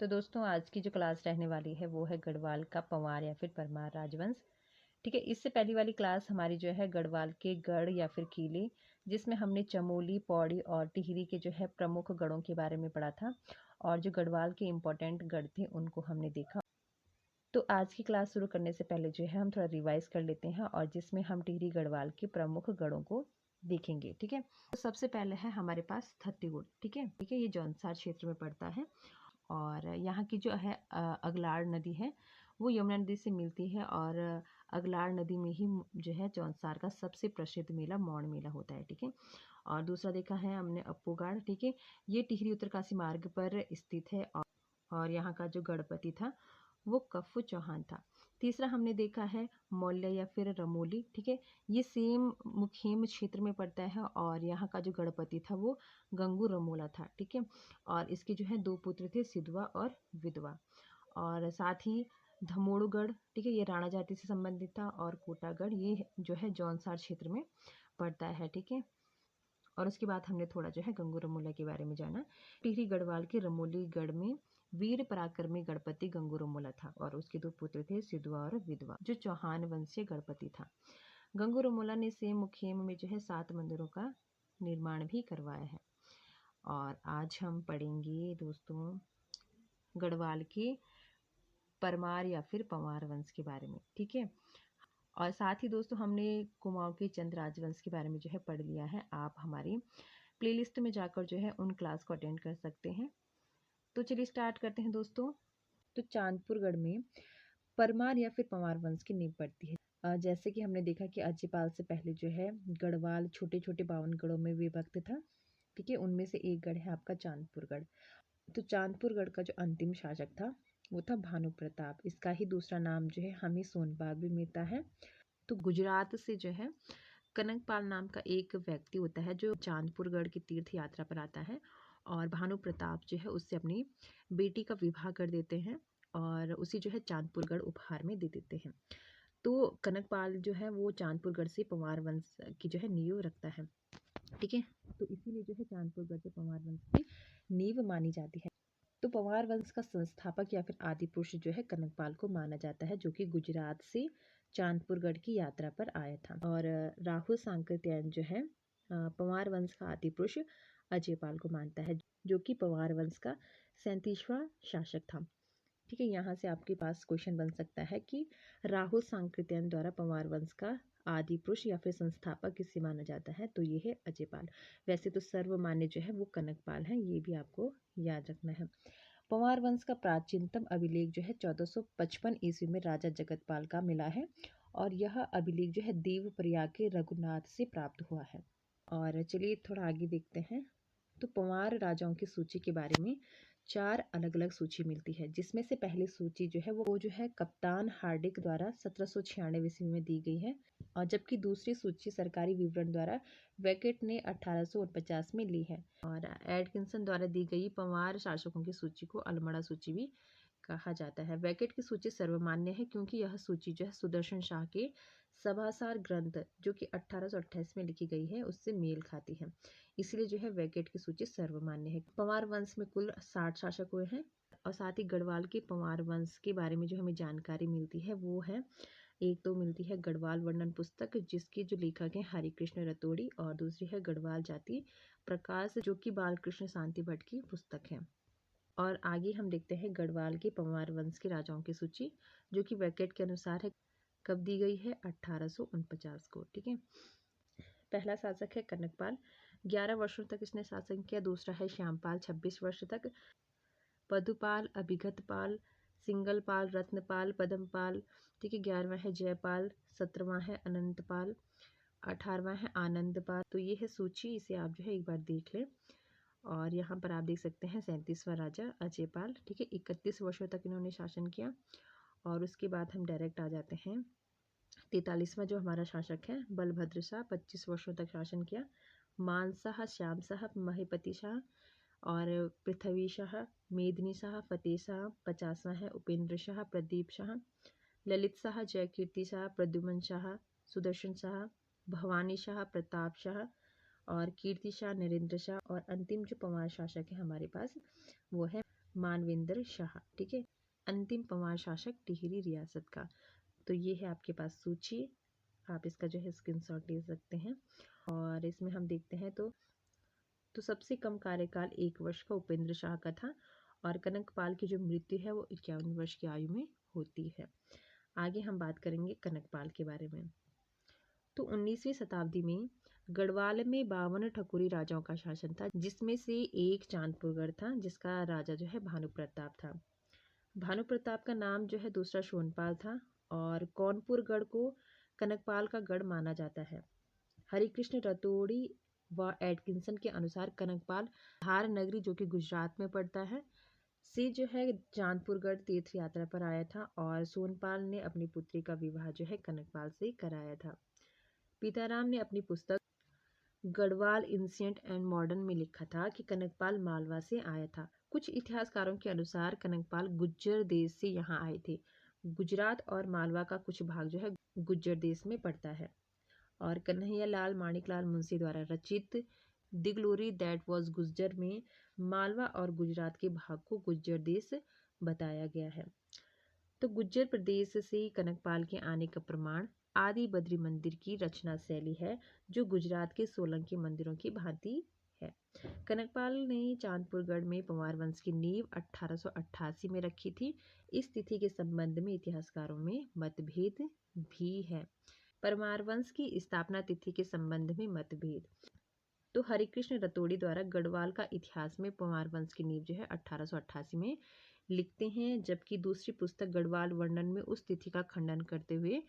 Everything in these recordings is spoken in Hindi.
तो दोस्तों आज की जो क्लास रहने वाली है वो है गढ़वाल का पंवार या फिर परमार राजवंश। ठीक है, इससे पहली वाली क्लास हमारी जो है गढ़वाल के गढ़ या फिर किले, जिसमें हमने चमोली, पौड़ी और टिहरी के जो है प्रमुख गढ़ों के बारे में पढ़ा था और जो गढ़वाल के इम्पोर्टेंट गढ़ थे उनको हमने देखा। तो आज की क्लास शुरू करने से पहले जो है हम थोड़ा रिवाइज कर लेते हैं और जिसमें हम टिहरी गढ़वाल के प्रमुख गढ़ों को देखेंगे। ठीक है, तो सबसे पहले है हमारे पास थत्तीगुड़। ठीक है, ये जौनसार क्षेत्र में पड़ता है और यहाँ की जो है अगलाड़ नदी है वो यमुना नदी से मिलती है और अगलाड़ नदी में ही जो है जौनसार का सबसे प्रसिद्ध मेला मौड़ मेला होता है। ठीक है, और दूसरा देखा है हमने अप्पूगाड़। ठीक है, ये टिहरी उत्तरकाशी मार्ग पर स्थित है और यहाँ का जो गणपति था वो कफ्फू चौहान था। तीसरा हमने देखा है मौल्य या फिर रमोली। ठीक है, ये सेम मुखेम क्षेत्र में पड़ता है और यहाँ का जो गणपति था वो गंगू रमोला था। ठीक है, और इसके जो है 2 पुत्र थे, सिद्धवा और विधवा। और साथ ही धमोड़गढ़, ठीक है, ये राणा जाति से संबंधित था और कोटागढ़ ये जो है जौनसार क्षेत्र में पड़ता है। ठीक है, और उसके बाद हमने थोड़ा जो है गंगू रमोला के बारे में जाना। टिहरी गढ़वाल के रमोली गढ़ में वीर पराक्रमी गणपति गंगू रमोला था और उसके 2 पुत्र थे, सिद्धवा और विधवा, जो चौहान वंशीय गणपति था। गंगू रमोला ने सेम मुखेम में जो है 7 मंदिरों का निर्माण भी करवाया है। और आज हम पढ़ेंगे दोस्तों गढ़वाल के परमार या फिर पंवार वंश के बारे में। ठीक है, और साथ ही दोस्तों हमने कुमाऊं के चंद राजवंश के बारे में जो है पढ़ लिया है। आप हमारी प्लेलिस्ट में जाकर जो है उन क्लास को अटेंड कर सकते हैं। तो चलिए स्टार्ट करते हैं दोस्तों। तो चांदपुरगढ़ में परमार या फिर पंवार वंश की नींव पड़ती है। जैसे कि हमने देखा कि अज्जपाल से पहले जो है गढ़वाल छोटे छोटे 52 गढ़ों में विभक्त था। ठीक है, उनमें से एक गढ़ है आपका चांदपुरगढ़। तो चांदपुरगढ़ का जो अंतिम शासक था वो था भानु प्रताप। इसका ही दूसरा नाम जो है हमें सोनबाग भी मिलता है। तो गुजरात से जो है कनकपाल नाम का एक व्यक्ति होता है जो चांदपुरगढ़ की तीर्थ यात्रा पर आता है और भानु प्रताप जो है उससे अपनी बेटी का विवाह कर देते हैं और उसी जो है चांदपुरगढ़ उपहार में दे देते हैं। तो कनकपाल जो है वो चांदपुरगढ़ से पंवार वंश की जो है नींव रखता है। ठीक है, तो इसीलिए जो है चांदपुरगढ़ से पंवार वंश की नींव मानी जाती है। तो पंवार वंश का संस्थापक या फिर आदि पुरुष जो है कनकपाल को माना जाता है, जो कि गुजरात से चांदपुरगढ़ की यात्रा पर आया था। और राहुल सांकृत्यायन जो है पंवार वंश का आदि पुरुष अजयपाल को मानता है, जो कि पंवार वंश का 37वां शासक था। ठीक है, यहाँ से आपके पास क्वेश्चन बन सकता है कि राहुल सांकृत्यायन द्वारा पंवार वंश का आदि पुरुष या फिर संस्थापक किसे माना जाता है, तो ये है अजयपाल। वैसे तो सर्वमान्य जो है वो कनकपाल है, ये भी आपको याद रखना है। पंवार वंश का प्राचीनतम अभिलेख जो है 1455 ईस्वी में राजा जगतपाल का मिला है और यह अभिलेख जो है देव प्रयाग के रघुनाथ से प्राप्त हुआ है। और चलिए थोड़ा आगे देखते हैं। तो पंवार राजाओं की सूची के बारे में 4 अलग अलग सूची मिलती है, जिसमें से पहली सूची जो है वो जो है कप्तान हार्डिक द्वारा 1796 ईस्वी में दी गई है और जबकि दूसरी सूची सरकारी विवरण द्वारा वेकेट ने 1849 में ली है। और एडकिंसन द्वारा दी गई पंवार शासकों की सूची को अलमड़ा सूची भी कहा जाता है। वेकेट की सूची सर्वमान्य है क्योंकि यह सूची जो है सुदर्शन शाह के सभासार ग्रंथ जो कि 1828 में लिखी गई है उससे मेल खाती है, इसलिए जो है वेकेट की सूची सर्वमान्य है। पंवार वंश में कुल 60 शासक हुए हैं और साथ ही गढ़वाल के पंवार वंश के बारे में जो हमें जानकारी मिलती है वो है, एक तो मिलती है गढ़वाल वर्णन पुस्तक जिसकी जो लेखक हैं हरिकृष्ण रतोड़ी और दूसरी है गढ़वाल जाति प्रकाश जो कि बालकृष्ण शांति भट्ट की पुस्तक है। और आगे हम देखते हैं गढ़वाल के पंवार वंश के राजाओं की सूची जो कि वेकेट के अनुसार है, कब दी गई है 1849 को। ठीक है, पहला शासक है कनकपाल, 11 वर्षों तक इसने शासन किया। दूसरा है श्यामपाल, 26 वर्ष तक। पदुपाल, अभिगतपाल, सिंगलपाल, रत्नपाल, पदमपाल। ठीक है, 11वां है जयपाल, 17वां है अनंतपाल, 18वां है आनंदपाल। तो ये है सूची, इसे आप जो है एक बार देख लें। और यहाँ पर आप देख सकते हैं 37वां राजा अजयपाल। ठीक है, 31 वर्षों तक इन्होंने शासन किया। और उसके बाद हम डायरेक्ट आ जाते हैं 43वां जो हमारा शासक है बलभद्र शाह, 25 वर्षों तक शासन किया। मान शाह, श्याम शाह, महीपति शाह और पृथ्वी शाह, मेदिनी शाह, फतेह शाह। 50वां है उपेंद्र शाह, प्रदीप शाह, ललित शाह, जयकीर्ति शाह, प्रद्युमन शाह, सुदर्शन शाह, भवानी शाह, प्रताप शाह और कीर्ति शाह, नरेंद्र शाह। और अंतिम जो पंवार शासक है हमारे पास वो है मानवेंद्र शाह। ठीक है, अंतिम पंवार शासक टिहरी रियासत का। तो ये है आपके पास सूची, आप इसका जो है स्क्रीनशॉट ले सकते हैं। और इसमें हम देखते हैं तो सबसे कम कार्यकाल 1 वर्ष का उपेंद्र शाह का था और कनकपाल की जो मृत्यु है वो 51 वर्ष की आयु में होती है। आगे हम बात करेंगे कनकपाल के बारे में। तो 19वीं शताब्दी में गढ़वाल में 52 ठकुरी राजाओं का शासन था, जिसमें से एक चांदपुरगढ़ था जिसका राजा जो है भानु प्रताप था। भानु प्रताप का नाम जो है दूसरा शोनपाल था और कौनपुरगढ़ को कनकपाल का गढ़ माना जाता है। हरिकृष्ण रतोड़ी व एटकिंसन के अनुसार कनकपाल धार नगरी, जो कि गुजरात में पड़ता है, से जो है चांदपुरगढ़ तीर्थ यात्रा पर आया था और सोनपाल ने अपनी पुत्री का विवाह जो है कनकपाल से कराया था। पीताराम ने अपनी पुस्तक गढ़वाल एंशिएंट एंड मॉडर्न में लिखा था कि कनकपाल मालवा से आया था। कुछ इतिहासकारों के अनुसार कनकपाल गुज्जर देश से यहाँ आए थे। गुजरात और मालवा का कुछ भाग जो है गुज्जर देश में पड़ता है। और कन्हैयालाल माणिकलाल मुंशी द्वारा रचित the glory that was Gujjar में मालवा और गुजरात के भाग को गुज्जर देश बताया गया है। तो गुज्जर प्रदेश से कनकपाल के आने का प्रमाण आदि बद्री मंदिर की रचना शैली है, जो गुजरात के सोलंकी मंदिरों की भांति है। कनकपाल ने चांदपुरगढ़ में पंवार वंश की नींव 1888 में रखी थी। इस तिथि के संबंध में इतिहासकारों में मतभेद भी है। परमार वंश की स्थापना तिथि के संबंध में मतभेद। तो हरिकृष्ण रतोड़ी द्वारा गढ़वाल का इतिहास में पंवार वंश की नींव जो है 1888 में लिखते हैं, जबकि दूसरी पुस्तक गढ़वाल वर्णन में उस तिथि का खंडन करते हुए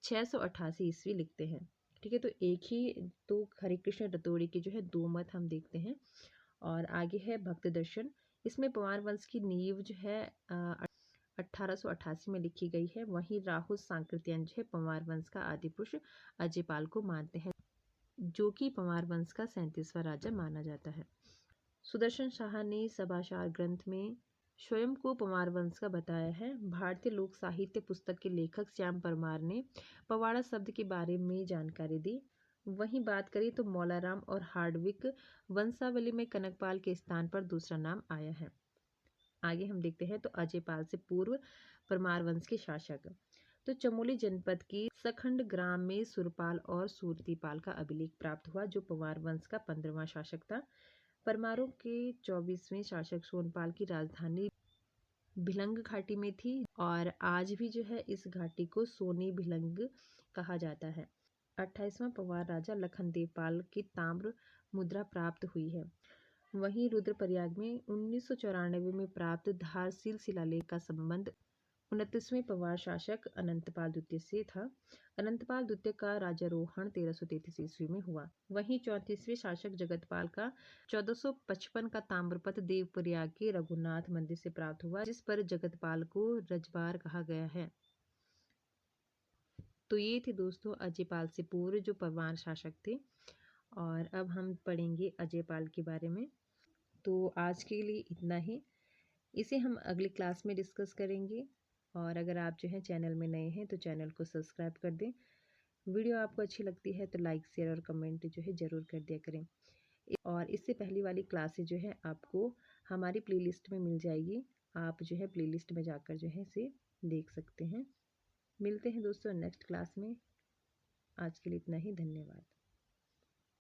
688 ईस्वी लिखते हैं। ठीक है, तो एक ही तो हरिकृष्ण रतोड़ी के जो है दो मत हम देखते हैं। और आगे है भक्त दर्शन। इसमें पंवार वंश की नींव जो है 1888 में लिखी गई है। वहीं राहुल सांकृत्यायन जो है पंवार वंश का आदि पुरुष अजयपाल को मानते हैं, जो कि पंवार वंश का 37वां राजा माना जाता है। सुदर्शन शाह ने सभाचार ग्रंथ में स्वयं को पंवार वंश का बताया है। भारतीय लोक साहित्य पुस्तक के लेखक श्याम परमार ने पवाड़ा शब्द के बारे में जानकारी दी। वहीं बात करें तो मौलाराम और हार्डविक वंशावली में कनकपाल के स्थान पर दूसरा नाम आया है। आगे हम देखते हैं तो अजयपाल से पूर्व परमार वंश के शासक। तो चमोली जनपद की सखंड ग्राम में सुरपाल और सूरतीपाल का अभिलेख प्राप्त हुआ, जो पंवार वंश का 15वां शासक था। परमारों के 24वें शासक सोनपाल की राजधानी भिलंग घाटी में थी और आज भी जो है इस घाटी को सोनी भिलंग कहा जाता है। 28वां पंवार राजा लखनदेव पाल की ताम्र मुद्रा प्राप्त हुई है। वहीं रुद्रप्रयाग में 1994 में प्राप्त धारसील शिलालेख का संबंध 29वें पंवार शासक अनंतपाल द्वितीय से था। अनंतपाल द्वितीय का राज्यारोहण 1333 ईस्वी में हुआ। वहीं 34वें शासक जगतपाल का 1455 का ताम्रपत्र देवप्रयाग के रघुनाथ मंदिर से प्राप्त हुआ, जिस पर जगतपाल को रजबार कहा गया है। तो ये थे दोस्तों अजयपाल से पूर्व जो पंवार शासक थे। और अब हम पढ़ेंगे अजयपाल के बारे में। तो आज के लिए इतना ही, इसे हम अगली क्लास में डिस्कस करेंगे। और अगर आप जो है चैनल में नए हैं तो चैनल को सब्सक्राइब कर दें। वीडियो आपको अच्छी लगती है तो लाइक शेयर और कमेंट जो है ज़रूर कर दिया करें। और इससे पहली वाली क्लासेज जो है आपको हमारी प्लेलिस्ट में मिल जाएगी। आप जो है प्लेलिस्ट में जाकर जो है इसे देख सकते हैं। मिलते हैं दोस्तों नेक्स्ट क्लास में। आज के लिए इतना ही, धन्यवाद।